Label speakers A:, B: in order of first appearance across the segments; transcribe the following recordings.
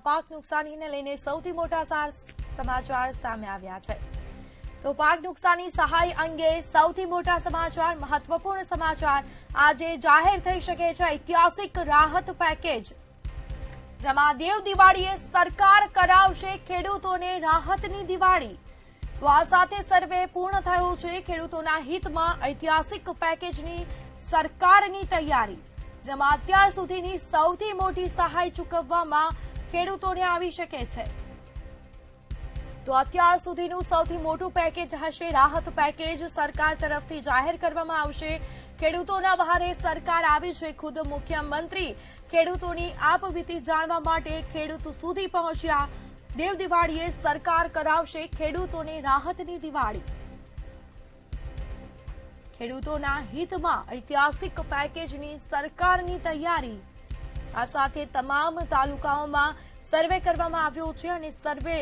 A: પાક નુકસાનીને લઈને સૌથી મોટા સમાચાર સામે આવ્યા છે। તો પાક નુકસાની સહાય અંગે સૌથી મોટા સમાચાર, મહત્વપૂર્ણ સમાચાર આજે જાહેર થઈ શકે છે। ઐતિહાસિક રાહત પેકેજ, જેમાં દેવ દિવાળીએ સરકાર કરાવશે ખેડૂતોને રાહતની દિવાળી। તો આ સાથે સર્વે પૂર્ણ થયો છે। ખેડૂતોના હિતમાં ઐતિહાસિક પેકેજની સરકારની તૈયારી, જેમાં અત્યાર સુધીની સૌથી મોટી સહાય ચૂકવવામાં ખેડૂતોને આવી શકે છે। તો અત્યાર સુધીનું સૌથી મોટું પેકેજ હશે રાહત પેકેજ, સરકાર તરફથી જાહેર કરવામાં આવશે। ખેડૂતોના વહારે સરકાર આવી છે। ખુદ મુખ્યમંત્રી ખેડૂતોની આપવીતી જાણવા માટે ખેડૂત સુધી પહોંચ્યા। દેવ દિવાળીએ સરકાર કરાવશે ખેડૂતોને રાહતની દિવાળી। ખેડૂતોના હિતમાં ઐતિહાસિક પેકેજની સરકારની તૈયારી। આ સાથે તમામ તાલુકાઓમાં સર્વે કરવામાં આવ્યો છે અને સર્વે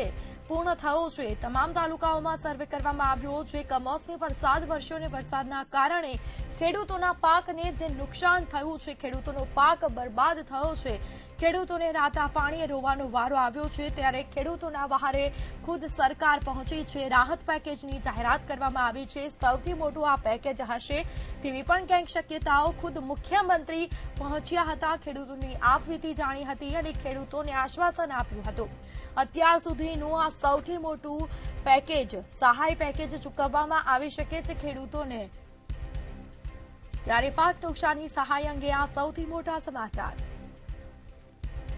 A: પૂર્ણ થયો છે। તમામ તાલુકાઓમાં સર્વે કરવામાં આવ્યો છે। કમોસમી વરસાદ વરસ્યો અને વરસાદના કારણે ખેડૂતોના પાકને જે નુકસાન થયું છે, ખેડૂતોનો પાક બરબાદ થયો છે, ખેડૂતોને રાતા પાણીએ રોવાનો વારો આવ્યો છે, ત્યારે ખેડૂતોના વહારે ખુદ સરકાર પહોંચી છે। રાહત પેકેજની જાહેરાત કરવામાં આવી છે। સૌથી મોટું આ પેકેજ હશે તેવી પણ ક્યાંક શક્યતાઓ। ખુદ મુખ્યમંત્રી પહોંચ્યા હતા, ખેડૂતોની આપવીતી જાણી હતી અને ખેડૂતોને આશ્વાસન આપ્યું હતું। અત્યાર સુધીનું આ સૌથી મોટું પેકેજ, સહાય પેકેજ ચૂકવવામાં આવી શકે છે ખેડૂતોને। ત્યારે પાક નુકસાની સહાય અંગે આ સૌથી મોટા સમાચાર।